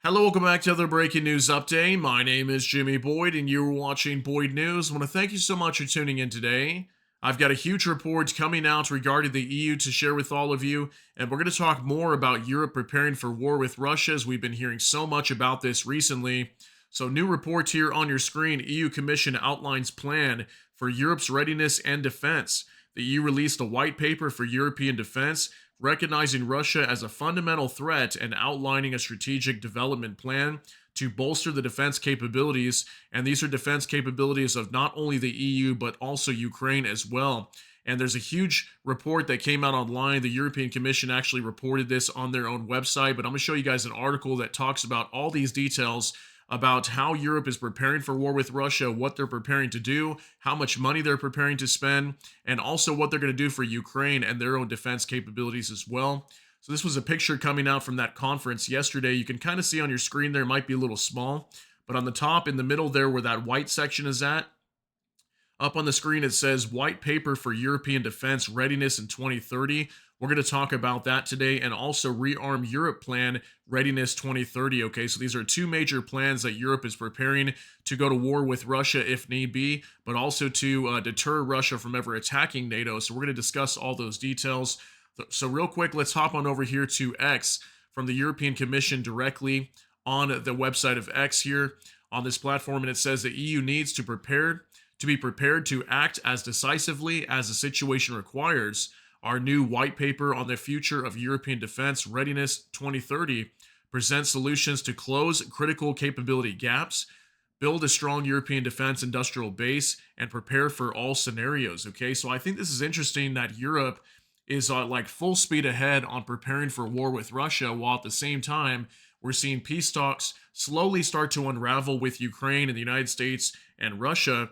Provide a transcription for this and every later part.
Hello, welcome back to another breaking news update. My name is Jimmy Boyd, and you're watching Boyd News. I want to thank you so much for tuning in today. I've got a huge report coming out regarding the EU to share with all of you, and we're going to talk more about Europe preparing for war with Russia, as we've been hearing so much about this recently. So, new report here on your screen. EU Commission outlines plan for Europe's readiness and defense. The EU released a white paper for European defense, recognizing Russia as a fundamental threat and outlining a strategic development plan to bolster the defense capabilities. And these are defense capabilities of not only the EU, but also Ukraine as well. And there's a huge report that came out online. The European Commission actually reported this on their own website, but I'm going to show you guys an article that talks about all these details about how Europe is preparing for war with Russia, what they're preparing to do, how much money they're preparing to spend, and also what they're going to do for Ukraine and their own defense capabilities as well. So this was a picture coming out from that conference yesterday. You can kind of see on your screen there, it might be a little small, but on the top in the middle there where that white section is at, up on the screen, it says White Paper for European Defense Readiness in 2030. We're going to talk about that today, and also Rearm Europe Plan Readiness 2030. Okay, so these are two major plans that Europe is preparing to go to war with Russia if need be, but also to deter Russia from ever attacking NATO. So we're going to discuss all those details. So, real quick, let's hop on over here to X from the European Commission directly on the website of X here on this platform, and it says the EU needs to be prepared to act as decisively as the situation requires. Our new white paper on the future of European defense readiness 2030 presents solutions to close critical capability gaps, build a strong European defense industrial base, and prepare for all scenarios. Okay, so I think this is interesting that Europe is like full speed ahead on preparing for war with Russia, while at the same time, we're seeing peace talks slowly start to unravel with Ukraine and the United States and Russia.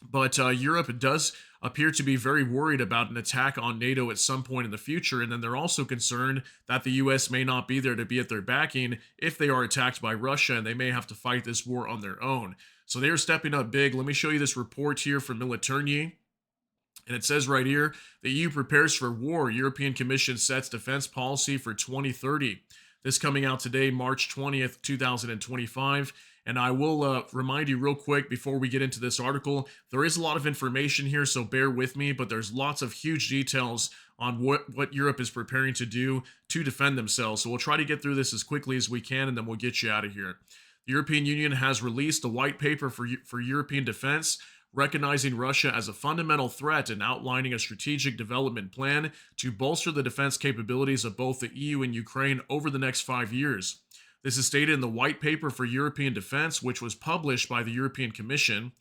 But Europe does appear to be very worried about an attack on NATO at some point in the future. And then they're also concerned that the U.S. may not be there to be at their backing if they are attacked by Russia, and they may have to fight this war on their own. So they are stepping up big. Let me show you this report here from Militarini. And it says right here, the EU prepares for war. European Commission sets defense policy for 2030. This coming out today, March 20th, 2025. And I will remind you real quick before we get into this article, there is a lot of information here, so bear with me, but there's lots of huge details on what Europe is preparing to do to defend themselves. So we'll try to get through this as quickly as we can, and then we'll get you out of here. The European Union has released a white paper for European defense, recognizing Russia as a fundamental threat and outlining a strategic development plan to bolster the defense capabilities of both the EU and Ukraine over the next 5 years. This is stated in the White Paper for European Defense, which was published by the European Commission.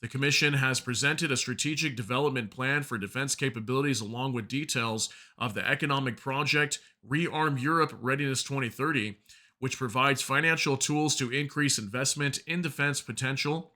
The Commission has presented a strategic development plan for defense capabilities along with details of the economic project Rearm Europe Readiness 2030, which provides financial tools to increase investment in defense potential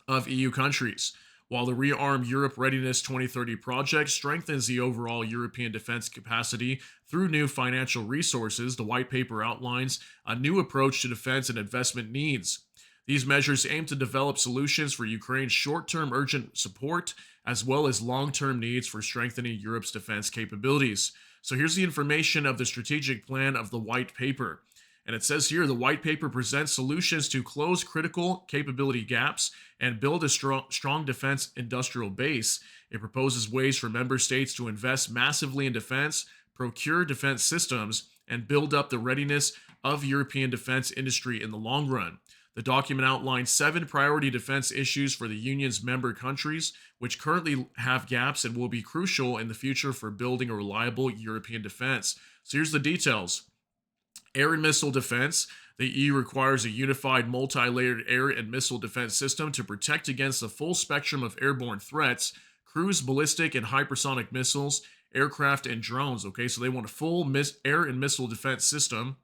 of EU countries. While the Rearm Europe Readiness 2030 project strengthens the overall European defense capacity through new financial resources, the white paper outlines a new approach to defense and investment needs. These measures aim to develop solutions for Ukraine's short-term urgent support, as well as long-term needs for strengthening Europe's defense capabilities. So here's the information of the strategic plan of the white paper. And it says here the white paper presents solutions to close critical capability gaps and build a strong defense industrial base. It proposes ways for member states to invest massively in defense, procure defense systems, and build up the readiness of European defense industry in the long run. The document outlines 7 priority defense issues for the Union's member countries, which currently have gaps and will be crucial in the future for building a reliable European defense. So here's the details. Air and missile defense. The EU requires a unified multi-layered air and missile defense system to protect against the full spectrum of airborne threats, cruise, ballistic, and hypersonic missiles, aircraft, and drones. Okay, so they want a full air and missile defense system.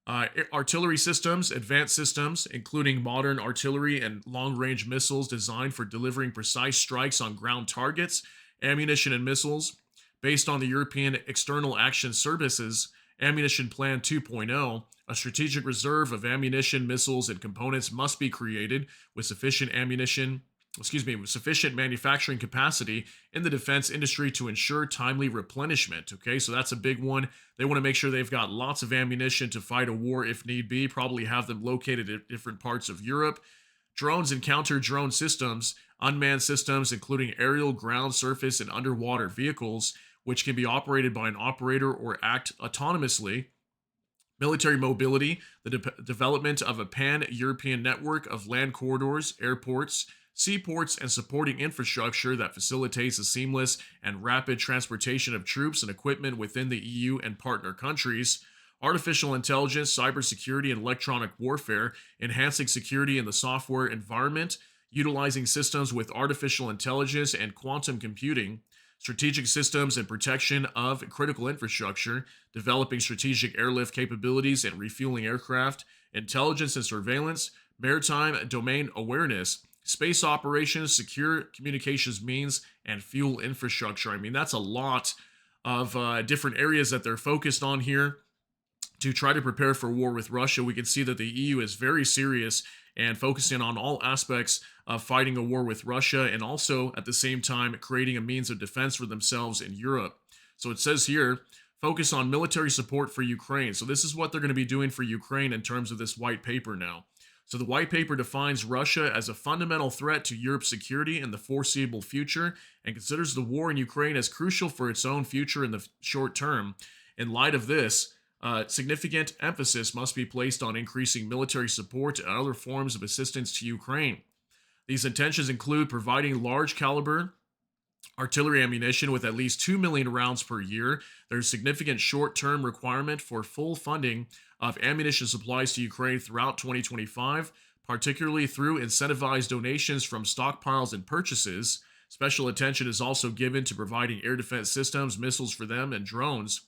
Artillery systems, advanced systems, including modern artillery and long-range missiles designed for delivering precise strikes on ground targets, ammunition and missiles. Based on the European External Action Services Ammunition Plan 2.0, a strategic reserve of ammunition, missiles, and components must be created with sufficient ammunition sufficient manufacturing capacity in the defense industry to ensure timely replenishment. Okay, so that's a big one. They want to make sure they've got lots of ammunition to fight a war if need be, probably have them located at different parts of Europe. Drones and counter drone systems, unmanned systems, including aerial, ground, surface, and underwater vehicles, which can be operated by an operator or act autonomously. Military mobility, the development of a pan European network of land corridors, airports, seaports, and supporting infrastructure that facilitates the seamless and rapid transportation of troops and equipment within the EU and partner countries. Artificial intelligence, cybersecurity, and electronic warfare, enhancing security in the software environment, utilizing systems with artificial intelligence and quantum computing, strategic systems and protection of critical infrastructure, developing strategic airlift capabilities and refueling aircraft, intelligence and surveillance, maritime domain awareness, space operations, secure communications means, and fuel infrastructure. I mean, that's a lot of different areas that they're focused on here to try to prepare for war with Russia. We can see that the EU is very serious and focusing on all aspects of fighting a war with Russia and also at the same time creating a means of defense for themselves in Europe. So it says here, focus on military support for Ukraine. So this is what they're going to be doing for Ukraine in terms of this white paper now. So the white paper defines Russia as a fundamental threat to Europe's security in the foreseeable future and considers the war in Ukraine as crucial for its own future in the short term. In light of this, significant emphasis must be placed on increasing military support and other forms of assistance to Ukraine. These intentions include providing large caliber artillery ammunition with at least 2 million rounds per year. There's significant short-term requirement for full funding of ammunition supplies to Ukraine throughout 2025, particularly through incentivized donations from stockpiles and purchases. Special attention is also given to providing air defense systems, missiles for them, and drones.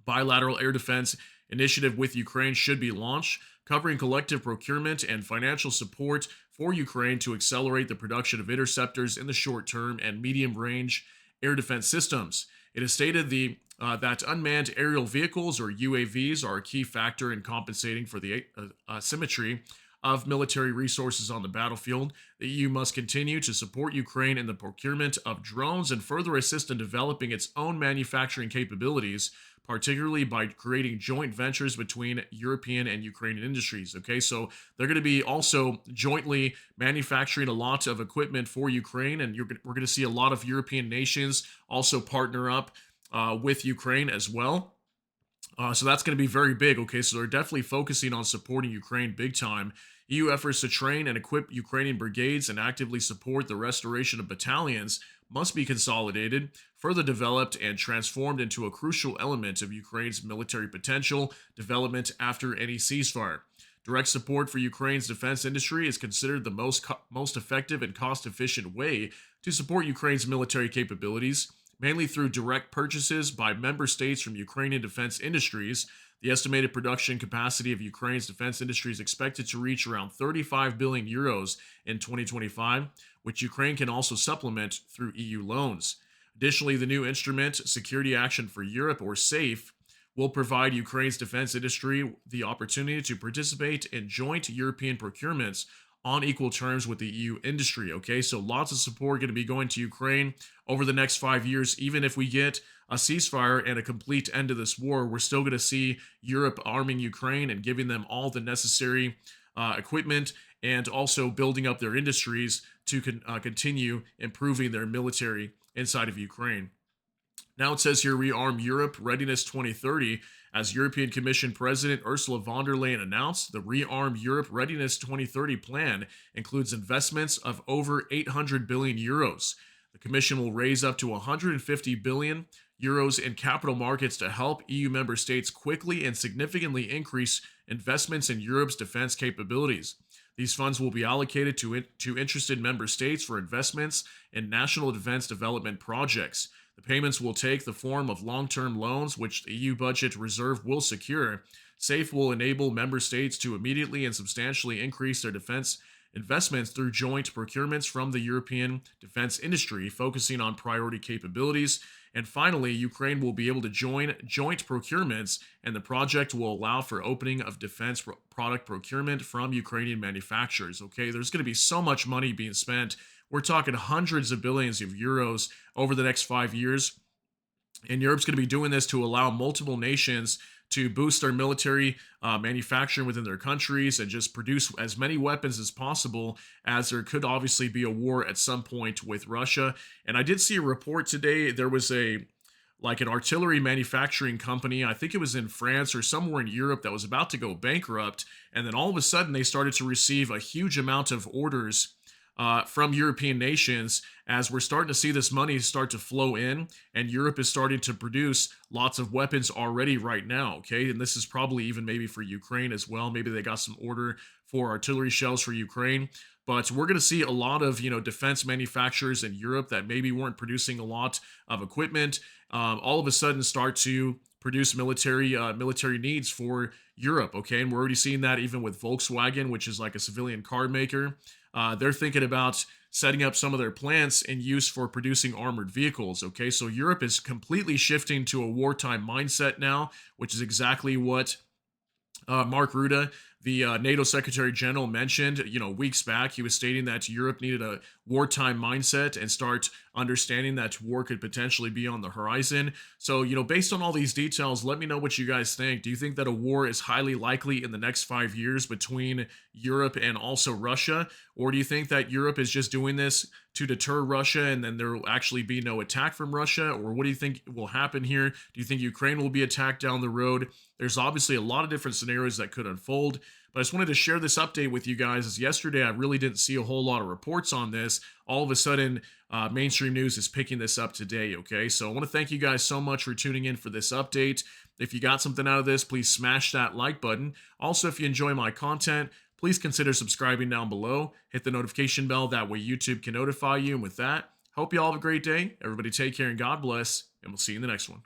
Bilateral air defense initiative with Ukraine should be launched, covering collective procurement and financial support for Ukraine to accelerate the production of interceptors in the short term and medium range air defense systems. It is stated that unmanned aerial vehicles or UAVs are a key factor in compensating for the asymmetry of military resources on the battlefield. The EU must continue to support Ukraine in the procurement of drones and further assist in developing its own manufacturing capabilities, particularly by creating joint ventures between European and Ukrainian industries. Okay, so they're going to be also jointly manufacturing a lot of equipment for Ukraine, and we're going to see a lot of European nations also partner up with Ukraine as well. So that's going to be very big. Okay, so they're definitely focusing on supporting Ukraine big time. EU efforts to train and equip Ukrainian brigades and actively support the restoration of battalions must be consolidated, further developed, and transformed into a crucial element of Ukraine's military potential development after any ceasefire. Direct support for Ukraine's defense industry is considered the most effective and cost-efficient way to support Ukraine's military capabilities, mainly through direct purchases by member states from Ukrainian defense industries. The estimated production capacity of Ukraine's defense industry is expected to reach around 35 billion euros in 2025, which Ukraine can also supplement through EU loans. Additionally, the new instrument, Security Action for Europe, or SAFE, will provide Ukraine's defense industry the opportunity to participate in joint European procurements on equal terms with the EU industry. Okay, so lots of support going to be going to Ukraine over the next 5 years. Even if we get a ceasefire and a complete end to this war, we're still going to see Europe arming Ukraine and giving them all the necessary equipment and also building up their industries to continue improving their military inside of Ukraine. Now it says here, Rearm Europe Readiness 2030. As European Commission President Ursula von der Leyen announced, the Rearm Europe Readiness 2030 plan includes investments of over 800 billion euros. The Commission will raise up to 150 billion euros in capital markets to help EU member states quickly and significantly increase investments in Europe's defense capabilities. These funds will be allocated to interested member states for investments in national defense development projects. The payments will take the form of long-term loans, which the EU budget reserve will secure. SAFE will enable member states to immediately and substantially increase their defense investments through joint procurements from the European defense industry, focusing on priority capabilities. And finally, Ukraine will be able to join joint procurements, and the project will allow for opening of defense product procurement from Ukrainian manufacturers. Okay, there's going to be so much money being spent We're talking hundreds of billions of euros over the next 5 years. And Europe's going to be doing this to allow multiple nations to boost their military manufacturing within their countries and just produce as many weapons as possible, as there could obviously be a war at some point with Russia. And I did see a report today. There was an artillery manufacturing company, I think it was in France or somewhere in Europe, that was about to go bankrupt. And then all of a sudden, they started to receive a huge amount of orders from European nations, as we're starting to see this money start to flow in, and Europe is starting to produce lots of weapons already right now. Okay, and this is probably even maybe for Ukraine as well. Maybe they got some order for artillery shells for Ukraine. But we're going to see a lot of defense manufacturers in Europe that maybe weren't producing a lot of equipment, all of a sudden start to produce military needs for Europe. Okay, and we're already seeing that even with Volkswagen, which is like a civilian car maker. They're thinking about setting up some of their plants in use for producing armored vehicles. Okay, so Europe is completely shifting to a wartime mindset now, which is exactly what Mark Rutte, the NATO Secretary General, mentioned, weeks back. He was stating that Europe needed a wartime mindset and start understanding that war could potentially be on the horizon. So, based on all these details, let me know what you guys think. Do you think that a war is highly likely in the next 5 years between Europe and also Russia? Or do you think that Europe is just doing this to deter Russia and then there will actually be no attack from Russia? Or what do you think will happen here? Do you think Ukraine will be attacked down the road? There's obviously a lot of different scenarios that could unfold, but I just wanted to share this update with you guys, as yesterday I really didn't see a whole lot of reports on this. All of a sudden, mainstream news is picking this up today, okay? So I want to thank you guys so much for tuning in for this update. If you got something out of this, please smash that like button. Also, if you enjoy my content, please consider subscribing down below. Hit the notification bell, that way YouTube can notify you. And with that, hope you all have a great day. Everybody take care and God bless, and we'll see you in the next one.